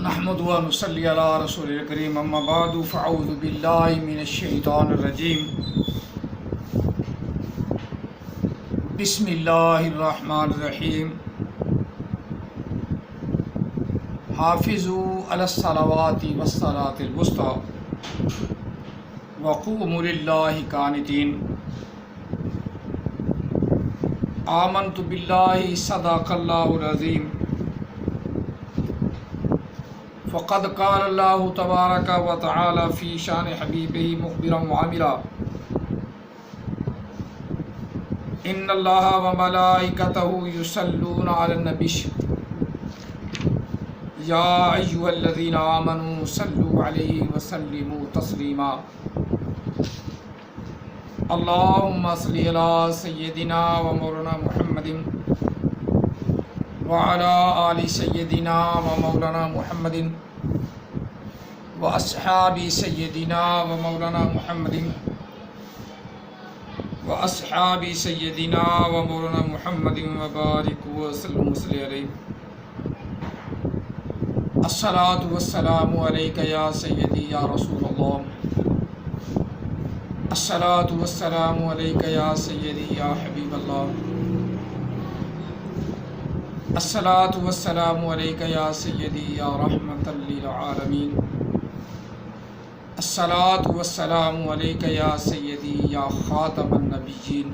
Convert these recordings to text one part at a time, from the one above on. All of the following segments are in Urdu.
نحمد و نصلی علی رسول الکریم اما بعد فاعوذ باللہ من الشیطان الرجیم بسم اللہ الرحمن الرحیم حافظوا علی الصلوات والصلاة الوسطی وقوموا للہ قانتین آمنت باللہ صدق اللہ العظیم فقد قال اللہ تبارک و تعالی فی شان حبیبہ مخبرا وعامرا ان اللہ و ملائکتہ یصلون علی النبی یا ایھا الذین آمنوا صلوا علیہ وسلموا تسلیما اللہم صلی علی سیدنا و مولانا محمد وعلى آل سیدنا و مولانا محمد واصحاب سیدنا و مولانا محمد واصحاب سیدنا و مولانا محمد وبارک وسلم وصلی علیہ الصلاۃ والسلام علیک یا سیدی یا رسول اللہ الصلاۃ والسلام علیک یا سیدی یا حبیب اللہ الصلاۃ والسلام علیک یا سیدی یا رحمۃ للعالمین الصلاۃ والسلام علیک یا سیدی یا خاتم النبیین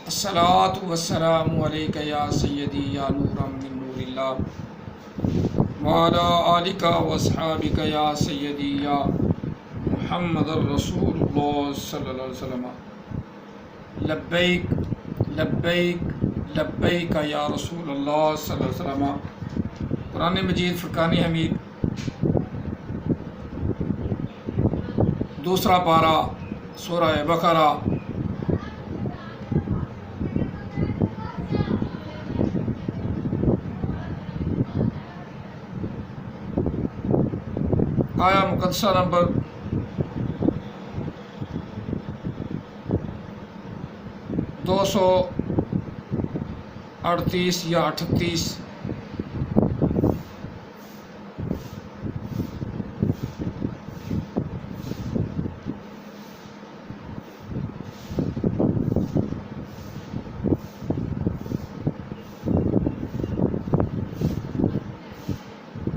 الصلاۃ والسلام علیک یا سیدی یا نورا من نور اللہ وعلی آلک واصحابک یا سیدی یا محمد الرسول اللہ صلی اللہ علیہ وسلم لبیک لبیک لبیک یا رسول اللہ صلی اللہ علیہ وسلم قرآن مجید فرقان حمید دوسرا پارہ سورہ بقرہ آیا مقدسہ نمبر 238 یا 38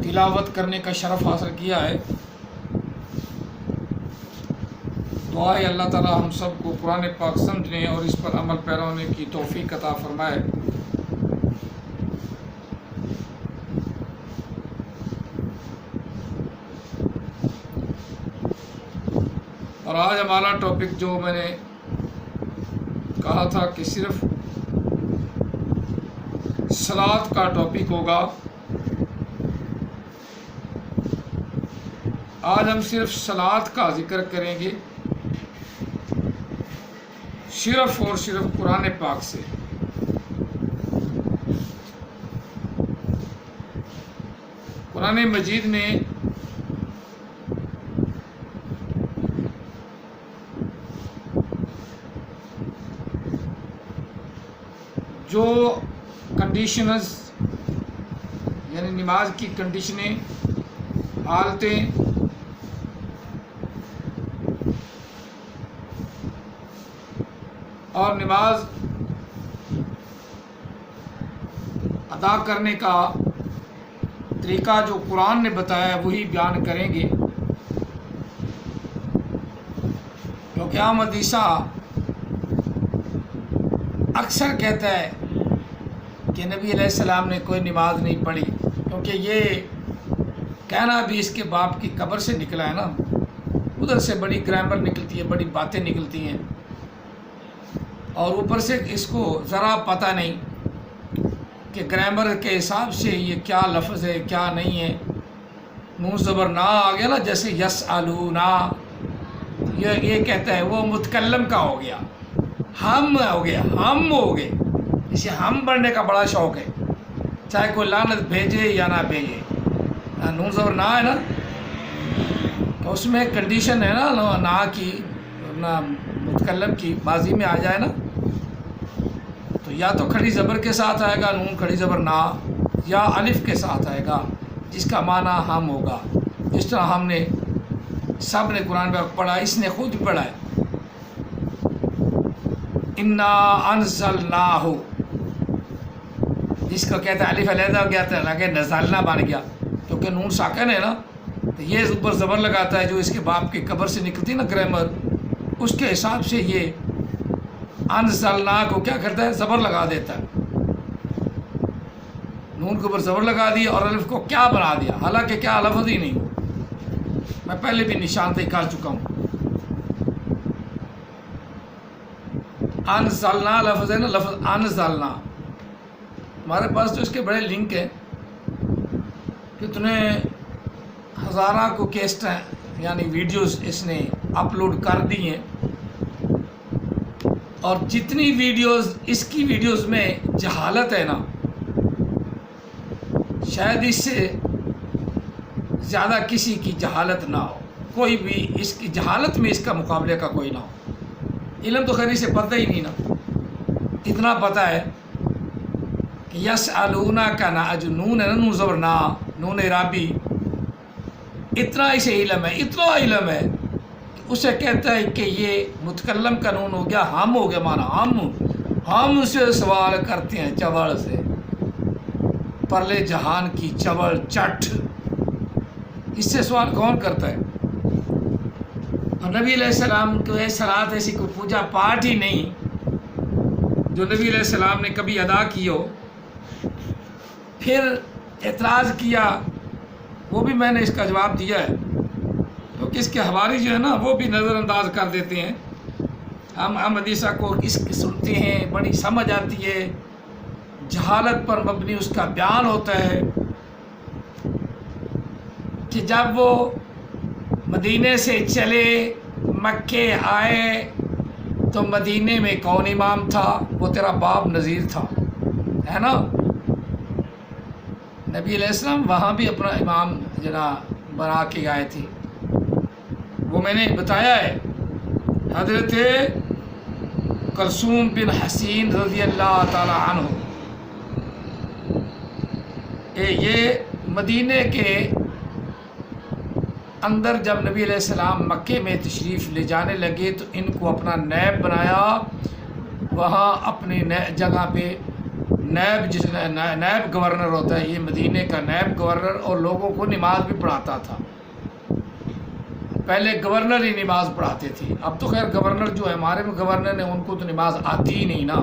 تلاوت کرنے کا شرف حاصل کیا ہے۔ دعا ہے اللہ تعالی ہم سب کو قرآن پاک سمجھنے اور اس پر عمل پیرا ہونے کی توفیق عطا فرمائے۔ اور آج ہمارا ٹاپک جو میں نے کہا تھا کہ صرف صلاۃ کا ٹاپک ہوگا، آج ہم صرف صلاۃ کا ذکر کریں گے، صرف اور صرف قرآن پاک سے۔ قرآن مجید میں جو کنڈیشنز یعنی نماز کی کنڈیشنیں، حالتیں اور نماز ادا کرنے کا طریقہ جو قرآن نے بتایا ہے وہی بیان کریں گے، کیونکہ عام حدیثہ اکثر کہتا ہے کہ نبی علیہ السلام نے کوئی نماز نہیں پڑھی، کیونکہ یہ کہنا بھی اس کے باپ کی قبر سے نکلا ہے نا، ادھر سے بڑی گرامر نکلتی ہے، بڑی باتیں نکلتی ہیں، اور اوپر سے اس کو ذرا پتہ نہیں کہ گرامر کے حساب سے یہ کیا لفظ ہے کیا نہیں ہے۔ نون زبر نا آ گیا نا، جیسے یسألونا، یہ کہتا ہے وہ متکلم کا ہو گیا، ہم ہو گیا، ہم ہو گئے، اسے ہم پڑھنے کا بڑا شوق ہے، چاہے کوئی لعنت بھیجے یا نہ بھیجے۔ نون زبر نا ہے نا، تو اس میں کنڈیشن ہے نا، نا کی نہ متکلم کی ماضی میں آ جائے نا، تو یا تو کھڑی زبر کے ساتھ آئے گا نون کھڑی زبر نا، یا الف کے ساتھ آئے گا، جس کا معنی ہم ہوگا، جس طرح ہم نے سب نے قرآن میں پڑھا، اس نے خود بھی پڑھا ہے، انا انزلناہ، جس کو کہتے ہیں الف علیحدہ ہو گیا تھا لگے نزلنا بن گیا کیونکہ نون ساکن ہے نا، تو یہ اوپر زبر لگاتا ہے جو اس کے باپ کی قبر سے نکلتی نا گرامر، اس کے حساب سے یہ انزلنا کو کیا کرتا ہے، زبر لگا دیتا ہے، نون کے اوپر زبر لگا دیا اور الف کو کیا بنا دیا، حالانکہ کیا لفظ ہی نہیں، میں پہلے بھی نشاندہی کر چکا ہوں۔ انزلنا لفظ ہے نا، لفظ انزلنا، ہمارے پاس تو اس کے بڑے لنک ہیں، کتنے ہزارہ کو کیسٹیں یعنی ویڈیوز اس نے اپلوڈ کر دی ہیں، اور جتنی ویڈیوز اس کی ویڈیوز میں جہالت ہے نا، شاید اس سے زیادہ کسی کی جہالت نہ ہو، کوئی بھی اس کی جہالت میں اس کا مقابلے کا کوئی نہ ہو۔ علم تو خیر اسے پتہ ہی نہیں نا، اتنا پتہ ہے کہ یسألونک کا نون ہے نا، نون زبر نا، نون اعرابی، اتنا اسے علم ہے، اتنا علم ہے کہ اسے کہتا ہے کہ یہ متکلم کا نون ہو گیا، ہم ہو گیا، مانا ہم سے سوال کرتے ہیں چوڑ سے، پرلے جہان کی چوڑ چٹ، اس سے سوال کون کرتا ہے؟ اور نبی علیہ السلام کو صلاۃ ایسی کوئی پوجا پاٹ ہی نہیں جو نبی علیہ السلام نے کبھی ادا کی ہو۔ پھر اعتراض کیا، وہ بھی میں نے اس کا جواب دیا ہے، کیونکہ اس کے حواری جو ہے نا وہ بھی نظر انداز کر دیتے ہیں، ہم حدیثہ کو اس کی سنتے ہیں، بڑی سمجھ آتی ہے، جہالت پر مبنی اس کا بیان ہوتا ہے کہ جب وہ مدینے سے چلے مکے آئے تو مدینے میں کون امام تھا؟ وہ تیرا باپ نذیر تھا، ہے نا؟ نبی علیہ السلام وہاں بھی اپنا امام بنا کے آئے تھے، وہ میں نے بتایا ہے، حضرت کلثوم بن حسین رضی اللہ تعالی عنہ، یہ مدینے کے اندر جب نبی علیہ السلام مکے میں تشریف لے جانے لگے تو ان کو اپنا نیب بنایا، وہاں اپنی جگہ پہ نیب گورنر ہوتا ہے، یہ مدینے کا نیب گورنر، اور لوگوں کو نماز بھی پڑھاتا تھا۔ پہلے گورنر ہی نماز پڑھاتے تھے، اب تو خیر گورنر جو ہے ہمارے میں گورنر نے، ان کو تو نماز آتی ہی نہیں نا،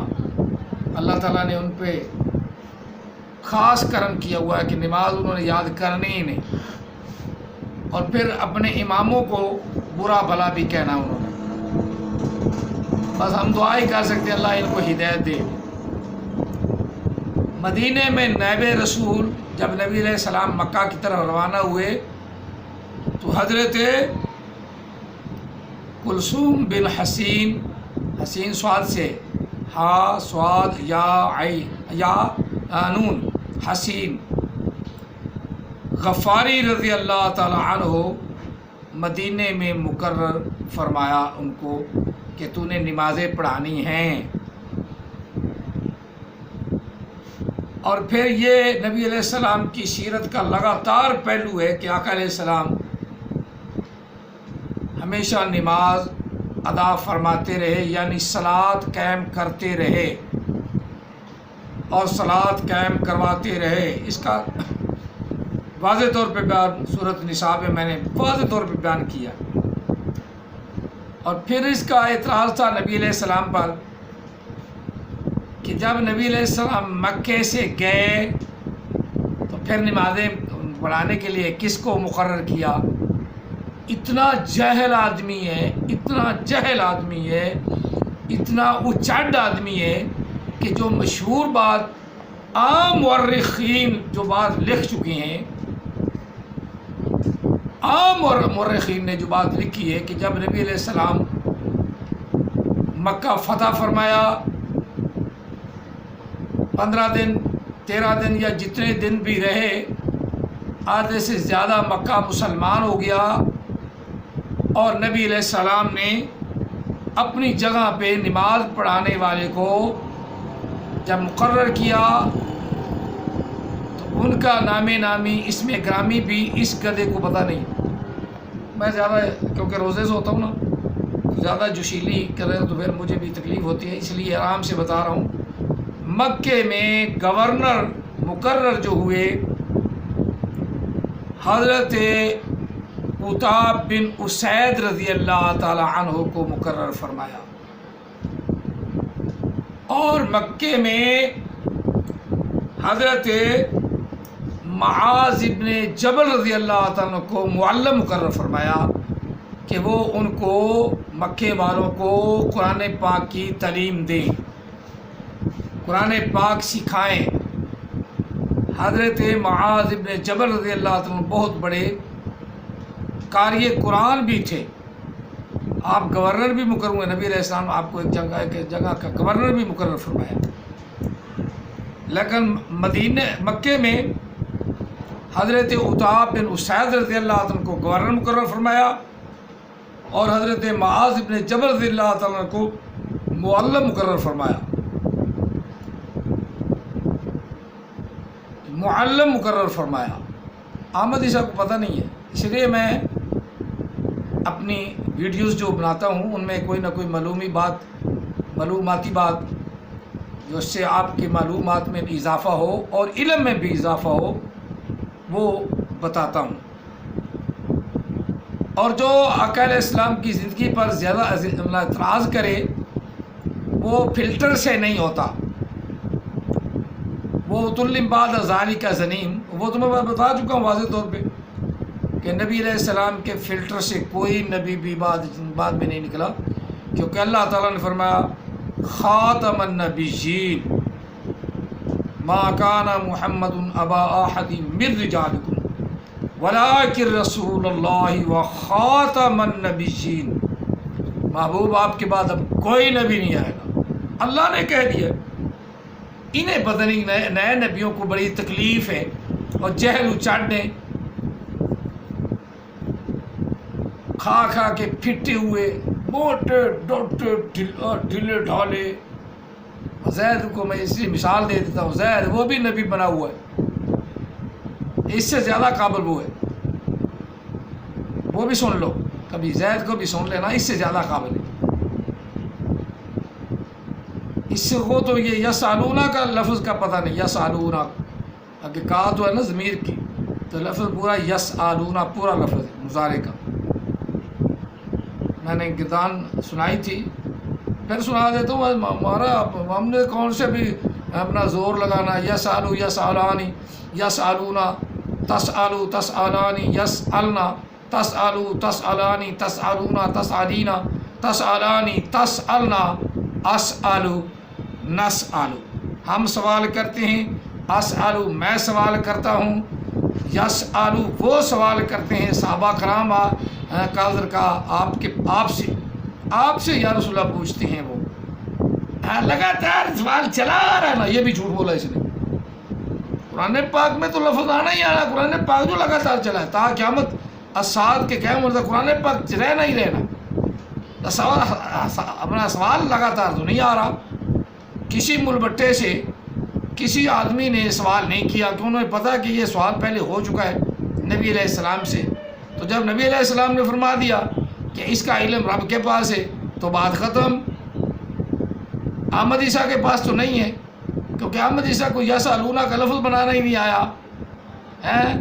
اللہ تعالیٰ نے ان پہ خاص کرم کیا ہوا ہے کہ نماز انہوں نے یاد کرنی ہی نہیں، اور پھر اپنے اماموں کو برا بھلا بھی کہنا انہوں نے، بس ہم دعا ہی کر سکتے ہیں اللہ ان کو ہدایت دے۔ مدینے میں نیب رسول جب نبی علیہ السلام مکہ کی طرف روانہ ہوئے تو حضرت کلثوم بن حسین، حسین سواد سے، ہا سواد یا عی یا نون، حسین غفاری رضی اللہ تعالی عنہ مدینے میں مقرر فرمایا ان کو کہ تو نے نمازیں پڑھانی ہیں۔ اور پھر یہ نبی علیہ السلام کی سیرت کا لگاتار پہلو ہے کہ آقا علیہ السلام ہمیشہ نماز ادا فرماتے رہے، یعنی صلاۃ قائم کرتے رہے اور صلاۃ قائم کرواتے رہے۔ اس کا واضح طور پہ بیان سورۃ نساء میں میں نے واضح طور پہ بیان کیا۔ اور پھر اس کا اعتراض تھا نبی علیہ السلام پر کہ جب نبی علیہ السلام مکے سے گئے تو پھر نمازیں پڑھانے کے لیے کس کو مقرر کیا؟ اتنا جاہل آدمی ہے، اتنا جاہل آدمی ہے، اتنا اچڈ آدمی ہے کہ جو مشہور بات عام مورخین جو بات لکھ چکے ہیں، عام مورخین نے جو بات لکھی ہے کہ جب نبی علیہ السلام مکہ فتح فرمایا، 15 دن 13 دن یا جتنے دن بھی رہے، آدھے سے زیادہ مکہ مسلمان ہو گیا، اور نبی علیہ السلام نے اپنی جگہ پہ نماز پڑھانے والے کو جب مقرر کیا تو ان کا نام نامی اس میں گرامی بھی اس گدھے کو پتہ نہیں. میں زیادہ کیونکہ روزے سے ہوتا ہوں نا، زیادہ جوشیلی کرے تو پھر مجھے بھی تکلیف ہوتی ہے، اس لیے آرام سے بتا رہا ہوں. مکے میں گورنر مقرر جو ہوئے حضرت عتاب بن اسید رضی اللہ تعالی عنہ کو مقرر فرمایا، اور مکے میں حضرت معاذ بن جبل رضی اللہ تعالیٰ کو معلم مقرر فرمایا کہ وہ ان کو مکے والوں کو قرآن پاک کی تعلیم دیں، قرآن پاک سکھائیں. حضرت معاذ بن جبل رضی اللہ تعالیٰ بہت بڑے قاری قرآن بھی تھے. آپ گورنر بھی مقرر ہوئے، نبی علیہ السلام آپ کو ایک جگہ کا گورنر بھی مقرر فرمایا. لیکن مکے میں حضرت عتاب بن اسید رضی اللہ عنہ کو گورنر مقرر فرمایا، اور حضرت معاذ بن جبل رضی اللہ تعالیٰ کو معلم مقرر فرمایا. معلم مقرر فرمایا. احمد عیسیٰ کو پتہ نہیں ہے، اس لیے میں اپنی ویڈیوز جو بناتا ہوں ان میں کوئی نہ کوئی معلوماتی بات جو اس سے آپ کی معلومات میں بھی اضافہ ہو اور علم میں بھی اضافہ ہو وہ بتاتا ہوں. اور جو آقا علیہ السلام کی زندگی پر زیادہ اعتراض کرے وہ فلٹر سے نہیں ہوتا، وہ تلم بعد ذالک زنیم، وہ تمہیں میں بتا چکا ہوں واضح طور پہ کہ نبی علیہ السلام کے فلٹر سے کوئی نبی بھی بعد میں نہیں نکلا، کیونکہ اللہ تعالیٰ نے فرمایا خاتم النبیین ما کان محمد ابا احد من رجالکم ولکن رسول اللہ وخاتم النبیین. محبوب آپ کے بعد اب کوئی نبی نہیں آئے گا، اللہ نے کہہ دیا. انہیں پتہ نہیں نئے نبیوں کو بڑی تکلیف ہے اور جہل اچاڑنے کھا کے پھٹے ہوئے موٹے ڈوٹے ڈھیلے ڈھالے. زید کو میں اسی مثال دے دیتا ہوں، زید وہ بھی نبی بنا ہوا ہے، اس سے زیادہ قابل وہ ہے، وہ بھی سن لو کبھی، زید کو بھی سن لینا، اس سے زیادہ قابل ہے. اس سے وہ تو یہ یسالونا کا لفظ کا پتہ نہیں، یسالونا اگر کہا تو ہے نا ضمیر کی، تو لفظ پورا یسالونا پورا لفظ ہے مضارع کا. میں نے گردان سنائی تھی، پھر سنا دیتا ہوں. ہمارا ہم نے کون سے بھی اپنا زور لگانا، یسالو یسالانی یسالونا، تسالو تسالانی یسالنا، تسالو تسالانی تسالونا تسالینا، تسالانی تسالنا، اسالو نسالو ہم سوال کرتے ہیں، اسالو میں سوال کرتا ہوں، یسالو وہ سوال کرتے ہیں. صحابہ کرام قادر کا آپ سے یا رسول اللہ پوچھتے ہیں، وہ لگاتار سوال چلا آ رہا ہے نا، یہ بھی جھوٹ بولا اس نے. قرآن پاک میں تو لفظ آنا ہی آنا، قرآن پاک جو لگاتار چلا ہے تا قیامت اسعاد کے قیام ہوتا، قرآن پاک رہنا ہی رہنا. اپنا سوال لگاتار تو نہیں آ رہا. کسی ملبٹے سے کسی آدمی نے سوال نہیں کیا کہ انہوں نے پتا کہ یہ سوال پہلے ہو چکا ہے نبی علیہ السلام سے. تو جب نبی علیہ السلام نے فرما دیا کہ اس کا علم رب کے پاس ہے تو بات ختم. احمد عیسیٰ کے پاس تو نہیں ہے، کیونکہ احمد عیسیٰ کو یسالونا کا لفظ بنانا ہی نہیں آیا ہے.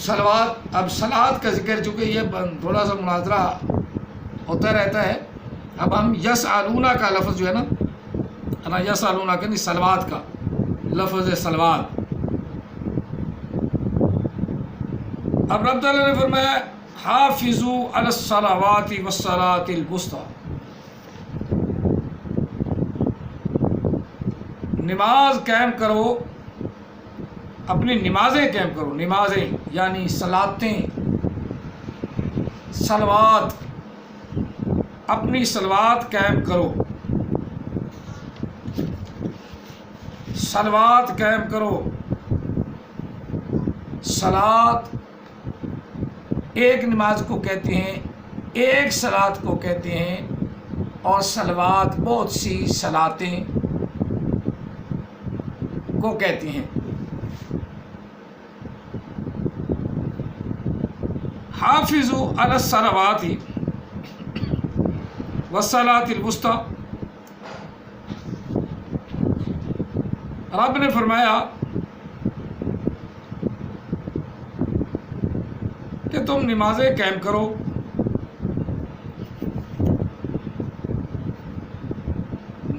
صلوات، اب صلوات کا ذکر چونکہ یہ تھوڑا سا مناظرہ ہوتا رہتا ہے. اب ہم یسالونا کا لفظ جو ہے نا یسالونا کا نہیں، صلوات کا لفظ ہے صلوات. اب رب تعالیٰ نے فرمایا حافظوا علی الصلوات والصلاۃ الوسطی، نماز قائم کرو، اپنی نمازیں قائم کرو. نمازیں یعنی صلاتیں، صلوات، اپنی صلوات قائم کرو، صلوات قائم کرو. صلات ایک نماز کو کہتے ہیں، ایک صلات کو کہتے ہیں، اور صلوات بہت سی صلاتیں کو کہتی ہیں۔ حافظوا علی الصلوات والصلاۃ الوسطی، رب نے فرمایا کہ تم نمازیں قائم کرو،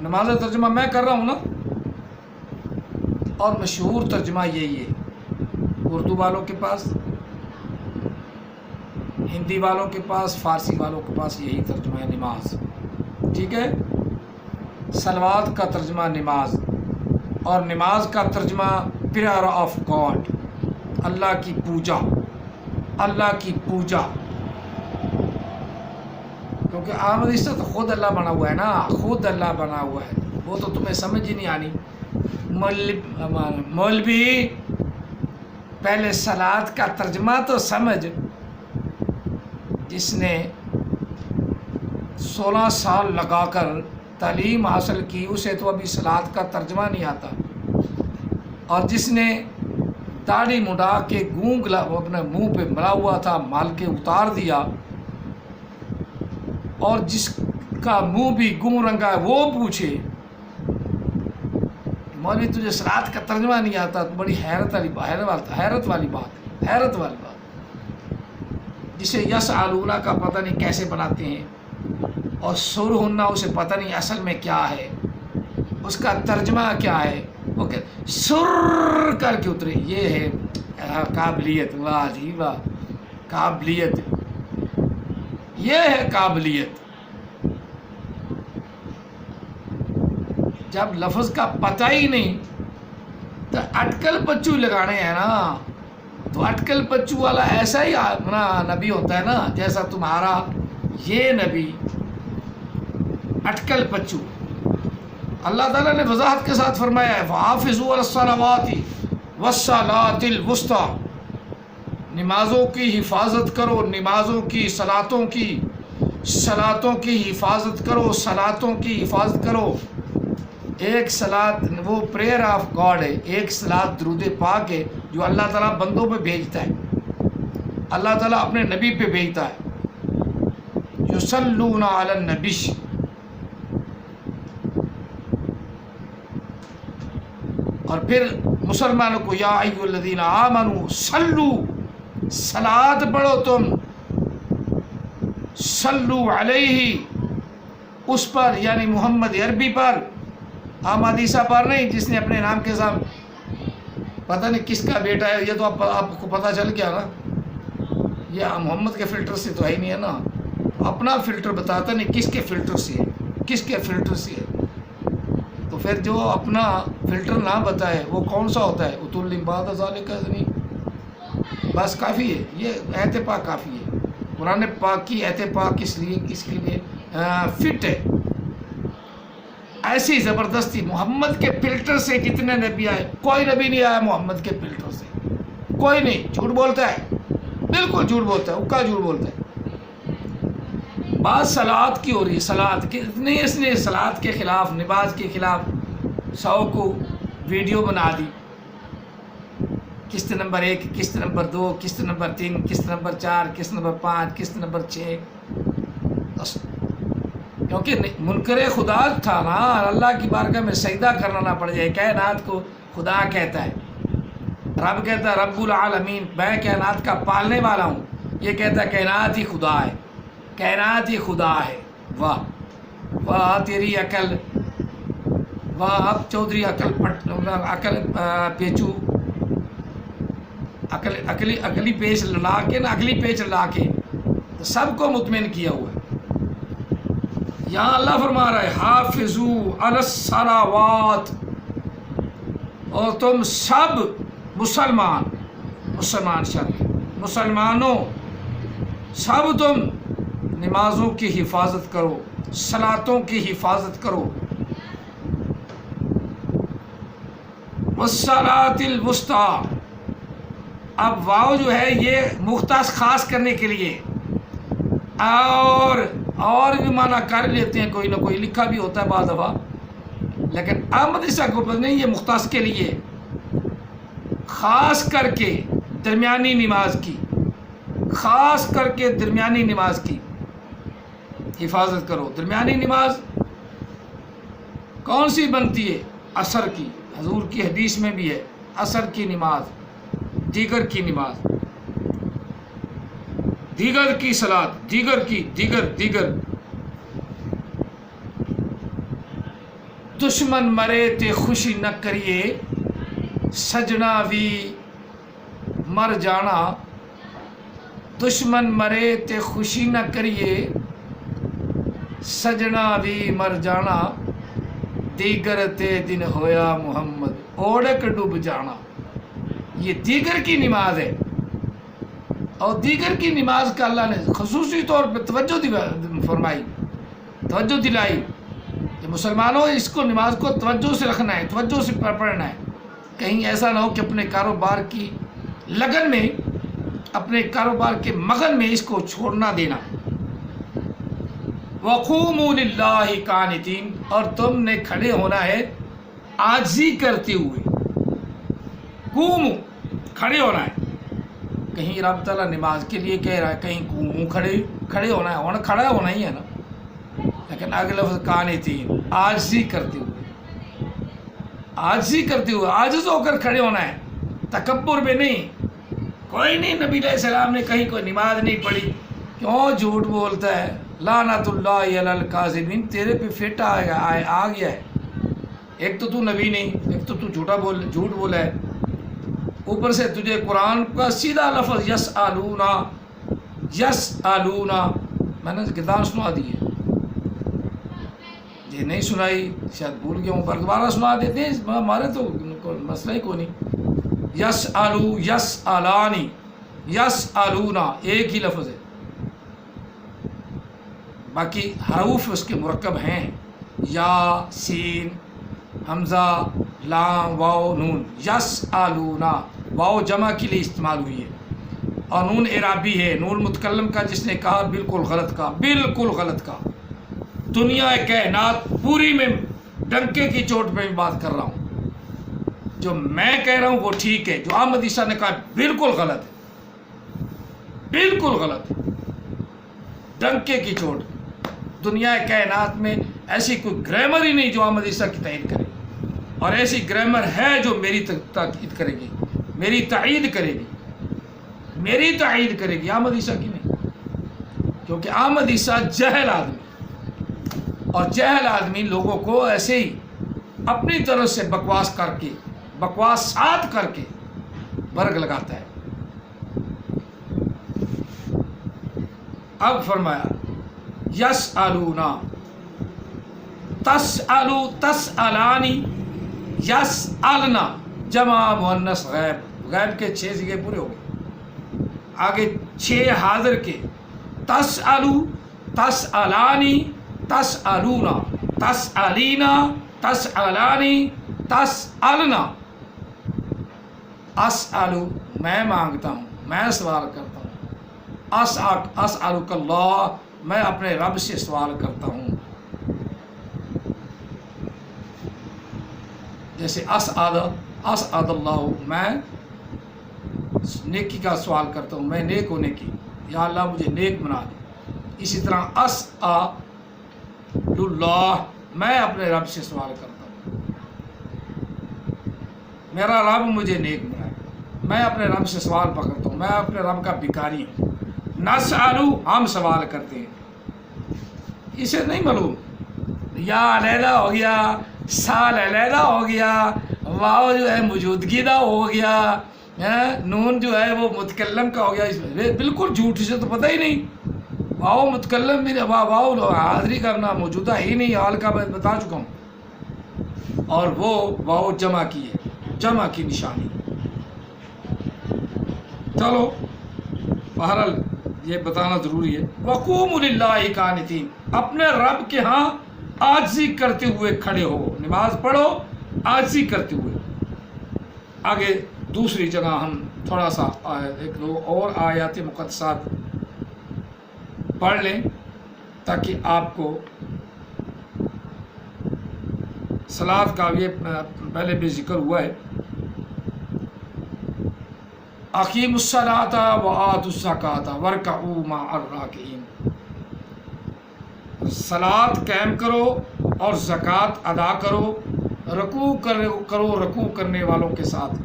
نماز ترجمہ میں کر رہا ہوں نا، اور مشہور ترجمہ یہی ہے اردو والوں کے پاس، ہندی والوں کے پاس، فارسی والوں کے پاس یہی ترجمہ ہے نماز، ٹھیک ہے۔ صلوات کا ترجمہ نماز، اور نماز کا ترجمہ پریئر آف گاڈ، اللہ کی پوجا، اللہ کی پوجا، کیونکہ احمد عیسیٰ تو خود اللہ بنا ہوا ہے نا، خود اللہ بنا ہوا ہے، وہ تو تمہیں سمجھ ہی نہیں آنی۔ مولوی پہلے صلوات کا ترجمہ تو سمجھ، جس نے 16 سال لگا کر تعلیم حاصل کی اسے تو ابھی صلوات کا ترجمہ نہیں آتا، اور جس نے داڑھی مڈا کے گونگ اپنے منہ پہ ملا ہوا تھا مال کے اتار دیا، اور جس کا منہ بھی گم رنگا ہے وہ پوچھے مولوی تجھے صلوات کا ترجمہ نہیں آتا، تو بڑی حیرت والی بات، جسے یسألون کا پتہ نہیں کیسے بناتے ہیں، اور سرہن اسے پتہ نہیں اصل میں کیا ہے، اس کا ترجمہ کیا ہے، وہ کہ سر کر کے اترے، یہ ہے قابلیت، واہ جی واہ، قابلیت، یہ ہے قابلیت۔ جب لفظ کا پتہ ہی نہیں تو اٹکل پچو لگانے ہیں نا، تو اٹکل پچو والا ایسا ہی اپنا نبی ہوتا ہے نا، جیسا تمہارا یہ نبی اٹکل پچو۔ اللہ تعالیٰ نے وضاحت کے ساتھ فرمایا ہے وَحَافِظُوا عَلَى الصَّلَوَاتِ وَالصَّلَاةِ الْوُسْطَىٰ، نمازوں کی حفاظت کرو، نمازوں کی صلاتوں کی حفاظت کرو، صلاتوں کی حفاظت کرو۔ ایک صلات وہ پریئر آف گاڈ ہے، ایک صلات درود پاک ہے جو اللہ تعالیٰ بندوں پہ بھیجتا ہے، اللہ تعالیٰ اپنے نبی پہ بھیجتا ہے، یصلون علی النبی، اور پھر مسلمانوں کو یا ایھا الذین آمنوا صلو، صلات پڑھو تم، صلو علیہ، اس پر یعنی محمد عربی پر، احمد عیسیٰ پر نہیں جس نے اپنے نام کے ساتھ پتہ نہیں کس کا بیٹا ہے، یہ تو آپ کو پتہ چل گیا نا، یہ محمد کے فلٹر سے تو ہے ہی نہیں ہے نا، اپنا فلٹر بتاتا نہیں کس کے فلٹر سے ہے، کس کے فلٹر سے ہے، تو پھر جو اپنا فلٹر نہ بتائے وہ کون سا ہوتا ہے، اتل بعد ذالک نہیں، بس کافی ہے، یہ ایت پاک کافی ہے، قرآن پاک کی ایت پاک اس کے لیے فٹ ہے۔ ایسی زبردستی محمد کے فلٹر سے جتنے نبی آئے، کوئی نبی نہیں آیا محمد کے فلٹر سے، کوئی نہیں، جھوٹ بولتا ہے، بالکل جھوٹ بولتا ہے، اکا جھوٹ بولتا ہے۔ بات صلوات کی ہو رہی ہے، صلوات کی، اتنی اس نے صلوات کے خلاف، نماز کے خلاف 100 کو ویڈیو بنا دی، قسط نمبر 1، قسط نمبر 2، قسط نمبر 3، قسط نمبر 4، قسط نمبر 5، قسط نمبر 6، کیونکہ منکر خدا تھا نا، اللہ کی بارگاہ میں سجدہ کرنا نہ پڑ جائے، کائنات کو خدا کہتا ہے، رب کہتا ہے رب العالمین، میں کائنات کا پالنے والا ہوں، یہ کہتا ہے کائنات ہی خدا ہے، کائنات ہی خدا ہے، واہ واہ تیری عقل، واہ اب چودھری عقل پیچو، عقلی پیچ لا کے نا، عقلی پیچ لا کے تو سب کو مطمئن کیا ہوا ہے۔ یہاں اللہ فرما رہا ہے حافظوا علی الصلوات، اور تم سب مسلمان شرط، مسلمانوں سب تم نمازوں کی حفاظت کرو، صلاتوں کی حفاظت کرو، والصلاۃ الوسطیٰ، اب واو جو ہے یہ مختص خاص کرنے کے لیے، اور بھی معنی کر لیتے ہیں، کوئی نہ کوئی لکھا بھی ہوتا ہے بعض دفعہ، لیکن احمد عیسیٰ کو نہیں، یہ مختص کے لیے خاص کر کے درمیانی نماز کی، خاص کر کے درمیانی نماز کی حفاظت کرو۔ درمیانی نماز کون سی بنتی ہے؟ عصر کی، حضور کی حدیث میں بھی ہے عصر کی نماز، دیگر کی نماز، دیگر کی صلات، دیگر دشمن مرے تے خوشی نہ کریے، سجنا بھی مر جانا، دشمن مرے تے خوشی نہ کریے، سجنا بھی مر جانا، دیگر تے دن ہویا محمد اوڑک ڈوب جانا۔ یہ دیگر کی نماز ہے، اور دیگر کی نماز کا اللہ نے خصوصی طور پہ توجہ فرمائی، توجہ دلائی کہ مسلمانوں اس کو نماز کو توجہ سے رکھنا ہے، توجہ سے پڑھنا ہے۔ کہیں ایسا نہ ہو کہ اپنے کاروبار کی لگن میں، اپنے کاروبار کے مغن میں اس کو چھوڑنا دینا۔ وَقُومُوا لِلَّهِ قَانِتِينَ، اور تم نے کھڑے ہونا ہے عاجزی کرتے ہوئے۔ قوموا، کھڑے ہونا ہے۔ کہیں رب تعالیٰ نماز کے لیے کہہ رہا ہے، کہیں قوموا کھڑے ہونا ہے، کھڑا ہونا ہی ہے نا، لیکن اگلے لفظ قانتین، عاجزی کرتے ہوئے، عاجزی کرتے ہوئے، عاجز ہو کر کھڑے ہونا ہے، تکبر میں نہیں۔ کوئی نہیں، نبی علیہ السلام نے کہیں کوئی نماز نہیں پڑھی، کیوں جھوٹ بولتا ہے؟ لعنت اللہ علی الکاذبین، تیرے پہ فٹ آ گیا ہے۔ ایک تو نبی نہیں، ایک تو جھوٹ بولا ہے، اوپر سے تجھے قرآن کا سیدھا لفظ یسألونا میں نے کتاب سنا دی ہے، یہ نہیں سنائی، شاید بھول گیا ہوں، پر دوبارہ سنا دیتے ہیں، ہمارے تو مسئلہ ہی کوئی نہیں۔ یسألانی، یسألونا ایک ہی لفظ ہے، باقی حروف اس کے مرکب ہیں، یا، سین، حمزہ، لام، واو، نون۔ یسألونا، واو جمع کے لیے استعمال ہوئی ہے، اور نون اعرابی ہے، نون متکلم کا، جس نے کہا بالکل غلط کہا، بالکل غلط کہا۔ دنیا کائنات پوری میں ڈنکے کی چوٹ پہ میں بات کر رہا ہوں، جو میں کہہ رہا ہوں وہ ٹھیک ہے، جو احمد عیسیٰ نے کہا بالکل غلط ہے، بالکل غلط ہے، ڈنکے کی چوٹ۔ دنیا کائنات میں ایسی کوئی گرامر ہی نہیں جو احمد عیسیٰ کی تائید کرے، اور ایسی گرامر ہے جو میری تائید کرے گی، میری تائید کرے گی، میری تائید کرے گی، احمد عیسیٰ کی نہیں، کیونکہ احمد عیسیٰ جہل آدمی، اور جہل آدمی لوگوں کو ایسے ہی اپنی طرف سے بکواس کر کے، بکواسات کر کے برگ لگاتا ہے۔ اب فرمایا یسألونا، تسألو، تسألانی، یسألنا، جمع مؤنث غائب، غائب کے 6 صیغے پورے ہو گئے، آگے 6 حاضر کے، تسألو، تسألانی، تسألونا، تسألینا، تسألانی، تسألنا۔ اسألو، میں مانگتا ہوں، میں سوال کرتا ہوں، اسألک اللہ، میں اپنے رب سے سوال کرتا ہوں۔ جیسے اسعد اللہ، میں نیکی کا سوال کرتا ہوں، میں نیک ہونے کی، یا اللہ مجھے نیک بنا دے۔ اسی طرح اسعد اللہ، میں اپنے رب سے سوال کرتا ہوں، میرا رب مجھے نیک بنائے۔ میں اپنے رب سے سوال پکڑتا ہوں، میں اپنے رب کا بھکاری ہوں۔ نسألو، ہم سوال کرتے ہیں، اسے نہیں معلوم، یا علیحدہ ہو گیا، سال علیحدہ ہو گیا، واو جو ہے موجودگی دا ہو گیا، نون جو ہے وہ متکلم کا ہو گیا، اس میں بالکل جھوٹ، اسے تو پتہ ہی نہیں، واو متکلم بھی، واو حاضری کا نہ موجودہ ہی نہیں، حال کا میں بتا چکا ہوں، اور وہ واو جمع کی ہے، جمع کی نشانی۔ چلو بہرحال یہ بتانا ضروری ہے۔ وَقُومُوا لِلَّهِ قَانِتِينَ، اپنے رب کے ہاں عاجزی کرتے ہوئے کھڑے ہو، نماز پڑھو عاجزی کرتے ہوئے۔ آگے دوسری جگہ ہم تھوڑا سا ایک دو اور آیات مقدسات پڑھ لیں تاکہ آپ کو صلاۃ کا یہ پہلے بھی ذکر ہوا ہے، اقیموا الصلاۃ وآتوا الزکاۃ وارکعوا مع الراکعین، صلاۃ قائم کرو اور زکوٰۃ ادا کرو، رکوع کرو رکوع کرنے والوں کے ساتھ۔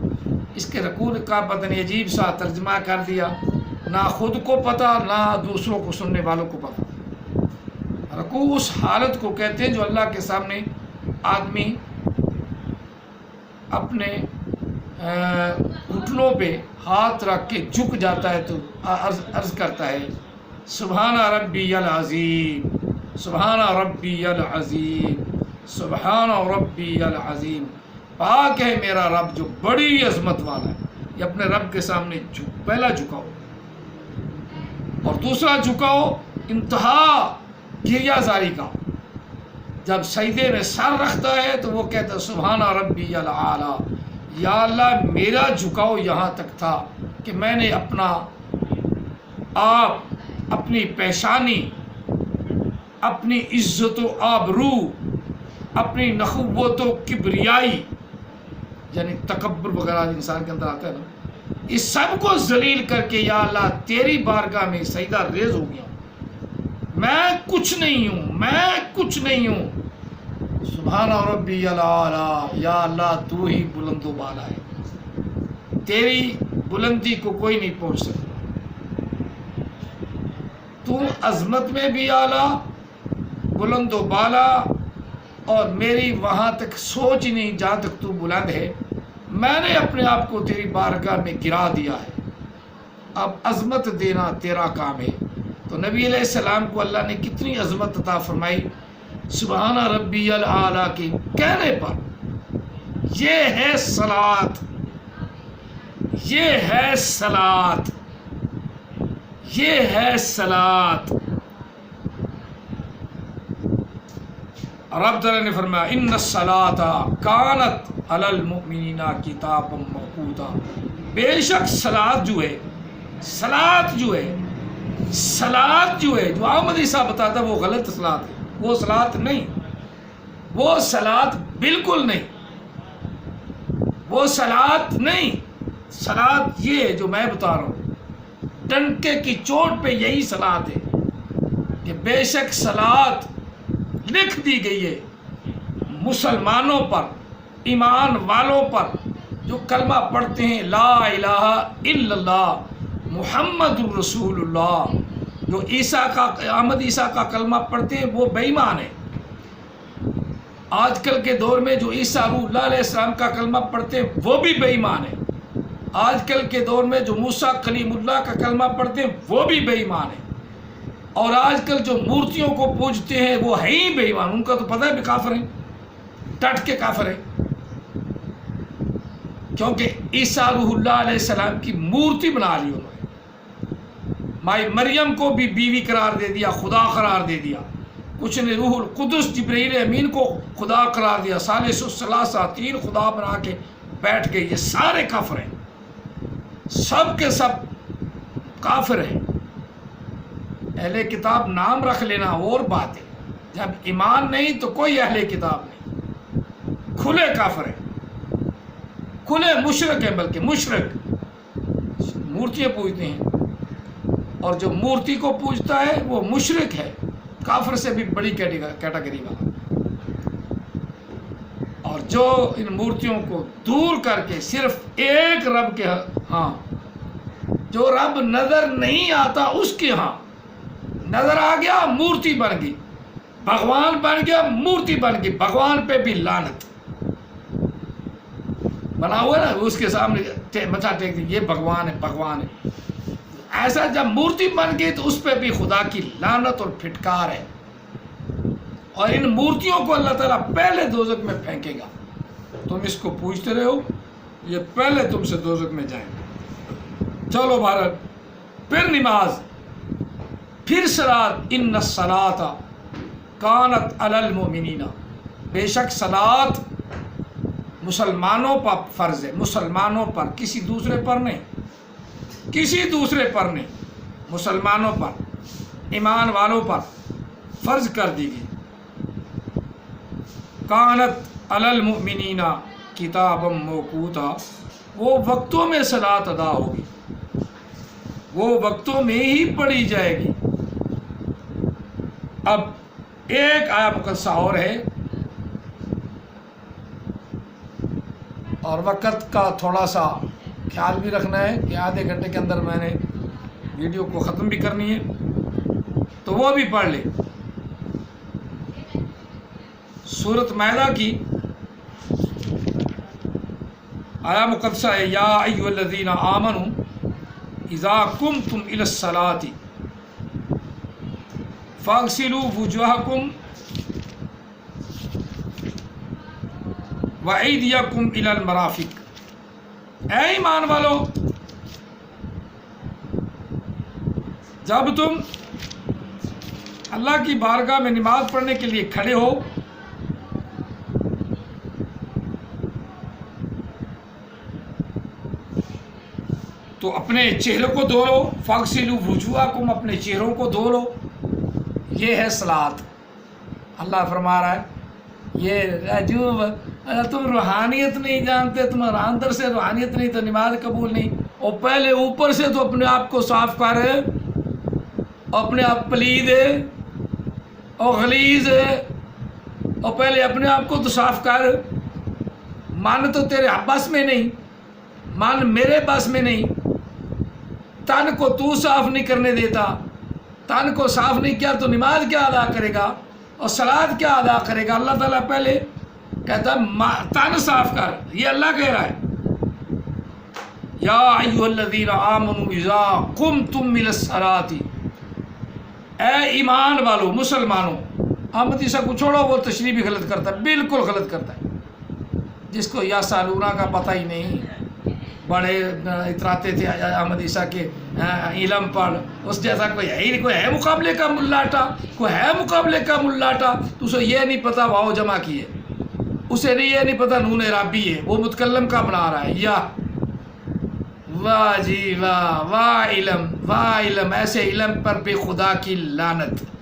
اس کے رکوع کا پتہ نہیں عجیب سا ترجمہ کر دیا، نہ خود کو پتہ نہ دوسروں کو سننے والوں کو پتہ۔ رکوع اس حالت کو کہتے ہیں جو اللہ کے سامنے آدمی اپنے گھٹنوں پہ ہاتھ رکھ کے جھک جاتا ہے تو عرض کرتا ہے سبحان ربی العظیم، سبحان ربی العظیم، سبحان ربی العظیم، پاک ہے میرا رب جو بڑی عظمت والا ہے۔ یہ اپنے رب کے سامنے پہلا جھکاؤ، اور دوسرا جھکاؤ انتہا گریہ زاری کا، جب سجدے میں سر رکھتا ہے تو وہ کہتا ہے سبحان ربی الاعلیٰ، یا اللہ میرا جھکاؤ یہاں تک تھا کہ میں نے اپنا آپ، اپنی پیشانی، اپنی عزت و آبرو، اپنی نخوت و کبریائی یعنی تکبر وغیرہ انسان کے اندر آتا ہے نا، اس سب کو ذلیل کر کے یا اللہ تیری بارگاہ میں سجدہ ریز ہو گیا، میں کچھ نہیں ہوں، میں کچھ نہیں ہوں، سبحان ربی الاعلیٰ، یا اللہ تو ہی بلند و بالا ہے، تیری بلندی کو کوئی نہیں پہنچ سکتا، تو عظمت میں بھی اعلیٰ، بلند و بالا، اور میری وہاں تک سوچ ہی نہیں جہاں تک تو بلند ہے، میں نے اپنے آپ کو تیری بارگاہ میں گرا دیا ہے، اب عظمت دینا تیرا کام ہے۔ تو نبی علیہ السلام کو اللہ نے کتنی عظمت عطا فرمائی سبحان ربی الاعلیٰ کے کہنے پر۔ یہ ہے صلاۃ، یہ ہے صلاۃ، یہ ہے صلاۃ۔ رب تعالیٰ نے فرمایا ان الصلاۃ کانت علی المؤمنین کتابا موقوتا، بے شک صلاۃ جو ہے، صلاۃ جو ہے، صلاۃ جو ہے، جو احمدی صاحب بتاتا ہے وہ غلط صلاۃ ہے، وہ صلاۃ نہیں، وہ صلاۃ بالکل نہیں، وہ صلاۃ نہیں، صلاۃ یہ ہے جو میں بتا رہا ہوں، ڈنکے کی چوٹ پہ یہی صلاۃ ہے کہ بے شک صلاۃ لکھ دی گئی ہے مسلمانوں پر، ایمان والوں پر، جو کلمہ پڑھتے ہیں لا الہ الا اللہ محمد الرسول اللہ، جو احمد عیسیٰ کا کلمہ پڑھتے ہیں وہ بے ایمان ہیں۔ آج کل کے دور میں جو عیسیٰ روح اللہ علیہ السلام کا کلمہ پڑھتے ہیں وہ بھی بے ایمان ہیں۔ آج کل کے دور میں جو موسیٰ کلیم اللہ کا کلمہ پڑھتے ہیں وہ بھی بے ایمان ہیں، اور آج کل جو مورتیوں کو پوجتے ہیں وہ ہے ہی بے ایمان، ان کا تو پتہ ہے بھی کافر ہیں، ڈٹ کے کافر ہیں، کیونکہ عیسیٰ روح اللہ علیہ السلام کی مورتی بنا لی انہوں نے، مائی مریم کو بھی بیوی قرار دے دیا، خدا قرار دے دیا، کچھ نے روح القدس جبرائیل امین کو خدا قرار دیا، ثالث الثلاثہ، تین خدا بنا کے بیٹھ گئے، یہ سارے کافر ہیں، سب کے سب کافر ہیں۔ اہل کتاب نام رکھ لینا اور بات ہے، جب ایمان نہیں تو کوئی اہل کتاب نہیں، کھلے کافر ہیں، کھلے مشرک ہیں، بلکہ مشرک مورتیاں پوجتے ہیں، اور جو مورتی کو پوجتا ہے وہ مشرک ہے، کافر سے بھی بڑی کیٹیگری والا، اور جو ان مورتیوں کو دور کر کے صرف ایک رب کے ہاں، جو رب نظر نہیں آتا اس کے ہاں نظر آ گیا مورتی بن گئی، بھگوان بن گیا مورتی بن گئی، بھگوان پہ بھی لعنت، بنا ہوا ہے نا اس کے سامنے مچھا ٹیک دی، یہ بھگوان ہے، بھگوان ہے، ایسا جب مورتی بن گئی تو اس پہ بھی خدا کی لعنت اور پھٹکار ہے، اور ان مورتیوں کو اللہ تعالیٰ پہلے دوزخ میں پھینکے گا، تم اس کو پوچھتے رہے ہو، یہ پہلے تم سے دوزخ میں جائیں گے۔ چلو بھارت، پھر نماز، پھر صلاۃ، ان الصلاۃ کانت علی المؤمنین، بے شک صلاۃ مسلمانوں پر فرض ہے، مسلمانوں پر، کسی دوسرے پر نہیں، کسی دوسرے پر نہیں، مسلمانوں پر، ایمان والوں پر فرض کر دی گئی۔ کانت علی المؤمنین کتابا موقوتا، وہ وقتوں میں صلاۃ ادا ہوگی، وہ وقتوں میں ہی پڑھی جائے گی۔ اب ایک آیا مقدسہ اور ہے، اور وقت کا تھوڑا سا خیال بھی رکھنا ہے کہ آدھے گھنٹے کے اندر میں نے ویڈیو کو ختم بھی کرنی ہے، تو وہ بھی پڑھ لے۔ سورۃ مائدہ کی آیا مقدسہ ہے، یا ایھا الذین آمنوا اذا قمتم الی الصلاۃ فاغسلوا وجوہکم وایدیکم الی المرافق۔ اے ایمان والو، جب تم اللہ کی بارگاہ میں نماز پڑھنے کے لیے کھڑے ہو تو اپنے چہرے کو دھو لو، فاغسلوا وجوہکم، اپنے چہروں کو دھو لو۔ یہ ہے صلاۃ۔ اللہ فرما رہا ہے یہ عجوب، تم روحانیت نہیں جانتے، تمہارا اندر سے روحانیت نہیں تو نماز قبول نہیں۔ اور پہلے اوپر سے تو اپنے آپ کو صاف کر، اپنے آپ پلید ہے اور غلیظ ہے، اور پہلے اپنے آپ کو تو صاف کر۔ من تو تیرے بس میں نہیں، من میرے بس میں نہیں، تن کو تو صاف نہیں کرنے دیتا، تن کو صاف نہیں کیا تو نماز کیا ادا کرے گا اور صلاۃ کیا ادا کرے گا؟ اللہ تعالیٰ پہلے کہتا ہے تن صاف کر، یہ اللہ کہہ رہا ہے۔ یا ایھا الذین آمنوا اذا قمتم الی الصلاۃ، اے ایمان والو، مسلمانوں۔ احمد عیسیٰ کو چھوڑو، وہ تشریح بھی غلط کرتا ہے، بالکل غلط کرتا ہے۔ جس کو یا سالونہ کا پتہ ہی نہیں، بڑے اتراتے تھے احمد عیسیٰ کے علم پر، اس جیسا کوئی ہے ہی نہیں، کوئی ہے مقابلے کا ملاٹا، کوئی ہے مقابلے کا ملاٹا۔ تو اسے یہ نہیں پتا واو جمع کی ہے، اسے یہ نہیں پتا نون اعرابی ہے، وہ متکلم کا بنا رہا ہے۔ یا واہ جی واہ، واہ علم، واہ علم، ایسے علم پر بے خدا کی لعنت۔